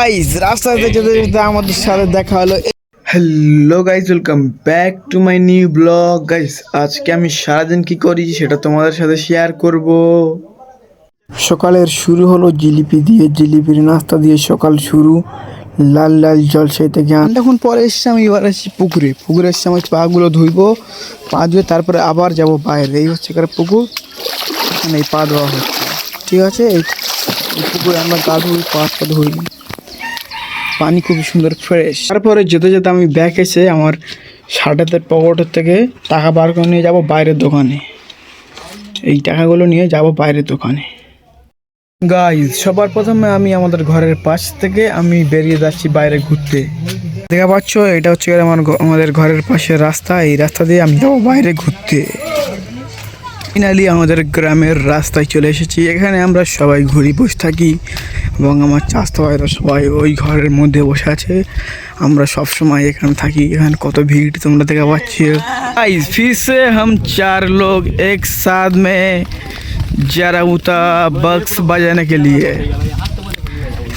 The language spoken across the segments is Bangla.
গাইস রাস্তাতে যেতে যেতে আমাদের সাথে দেখা হলো। Hello guys, welcome back to my new blog. Guys আজকে আমি সারাদিন কি করি সেটা তোমাদের সাথে শেয়ার করব। সকালের শুরু হলো জিলিপি দিয়ে, জিলিপির নাস্তা দিয়ে সকাল শুরু। লাল লাল জলসাই থেকে তখন পরে এসছি আমি, এবার এসেছি পুকুরে। পুকুরে এসছি আমি পাগুলো ধুইবো, পা ধুয়ে তারপরে আবার যাব বাইরে। এই হচ্ছে এখানে পুকুর, এখানে এই পা ধোয়া হচ্ছে। ঠিক আছে, এই পুকুরে আমরা গা ধুই, পা ধুই, পানি খুবই সুন্দর ফ্রেশ। তারপরে যেতে যেতে আমি ব্যাগ এসে আমার শার্টের পকেটের থেকে টাকা বার করে নিয়ে যাব বাইরের দোকানে। এই টাকাগুলো নিয়ে যাব বাইরের দোকানে। গাইজ সবার প্রথমে আমি আমাদের ঘরের পাশ থেকে আমি বেরিয়ে যাচ্ছি বাইরে ঘুরতে। দেখা পাচ্ছ, এটা হচ্ছে আমাদের ঘরের পাশের রাস্তা। এই রাস্তা দিয়ে আমি যাবো বাইরে ঘুরতে। ফাইনালি আমাদের গ্রামের রাস্তায় চলে এসেছি। এখানে আমরা সবাই ঘুরি, বসে থাকি এবং আমার চাচাতো ভাইরা সবাই ওই ঘরের মধ্যে বসে আছে। আমরা সব সময় এখানে থাকি। এখানে কত ভিড় তোমরা দেখা পাচ্ছ। गाइस फिर से हम 4 लोग एक साथ में जरा उता बक्स बजाने के लिए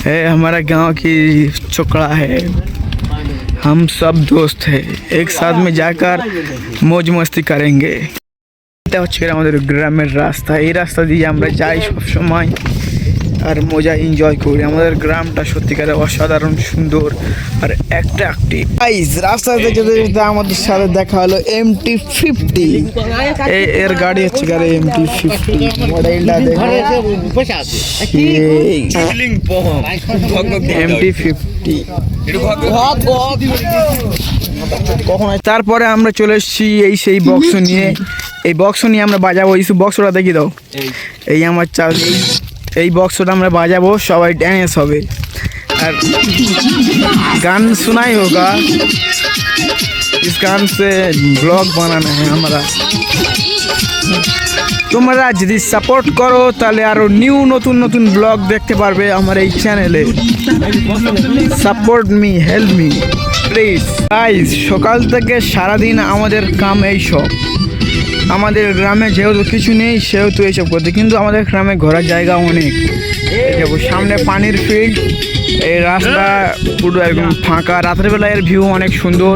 है। हमारा गांव की चोकड़ा है, हम सब दोस्त हैं, एक साथ में जाकर मौज मस्ती करेंगे। এটা হচ্ছে আমাদের গ্রামের রাস্তা। এই রাস্তা দিয়ে আমরা যাই সব সময় আর মজা এনজয় করি। আমাদের গ্রামটা সত্যিকারে অসাধারণ সুন্দর আর অ্যাট্রাকটিভ। গাইস রাস্তাতে যেতে যেতে আমাদের সাথে দেখা হলো MT-50। এর গাড়ি হচ্ছে MT-50 মডেলটা দেখো, MT-50 কখন। তারপরে আমরা চলে এসেছি এই সেই বক্স নিয়ে। এই বক্স নিয়ে আমরা বাজাবো। এই বক্সটা দেখি দাও, এই আমার এই বক্সটা আমরা বাজাবো, সবাই ড্যান্স হবে আর গান শোনাই হোগা। इस गान से ব্লগ বানানো है আমরা। তোমরা যদি সাপোর্ট করো তাহলে আরো নতুন নতুন ব্লগ দেখতে পারবে আমার এই চ্যানেলে। Support me, help me please. Guys সকাল থেকে সারাদিন আমাদের কাম এই সব। আমাদের গ্রামে যেহেতু কিছু নেই সেহেতু এইসব করতে, কিন্তু আমাদের গ্রামে ঘোরার জায়গা অনেক। সামনে পানির ফিল্ড, এই রাস্তা পুরো একদম ফাঁকা। রাতের বেলা এর ভিউ অনেক সুন্দর,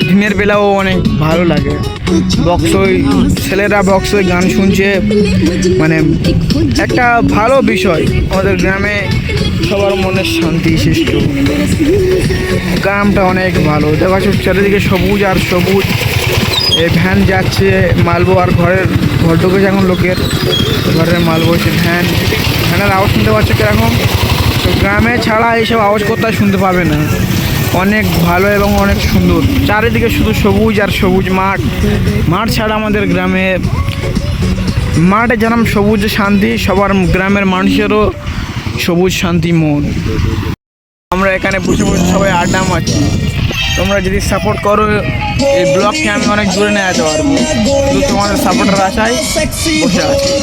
দিনের বেলাও অনেক ভালো লাগে। ছেলেরা বক্সে গান শুনছে, মানে একটা ভালো বিষয়। আমাদের গ্রামে সবার মনে শান্তি সৃষ্টি। গ্রামটা অনেক ভালো। দেখা যাচ্ছে চারিদিকে সবুজ আর সবুজ। এই ভ্যান যাচ্ছে মালবো, আর ঘর ঢুকেছে এখন লোকের ঘরের মালবো। সে ভ্যানের আওয়াজ শুনতে পাচ্ছে কিরকম। তো গ্রামে ছাড়া এইসব আওয়াজ কোথাও শুনতে পাবে না। অনেক ভালো এবং অনেক সুন্দর। চারিদিকে শুধু সবুজ আর সবুজ মাঠ। মাঠ ছাড়া আমাদের গ্রামে, মাঠে যেরকম সবুজ শান্তি, সবার গ্রামের মানুষেরও সবুজ শান্তি মন। আমরা এখানে বসে বসে সবাই আড্ডা মারছি। তোমরা যদি সাপোর্ট করো এই ব্লগকে আমি অনেক দূরে নিয়ে যেতে পারবো। শুধু তোমাদের সাপোর্টের আশায় বসে আছি।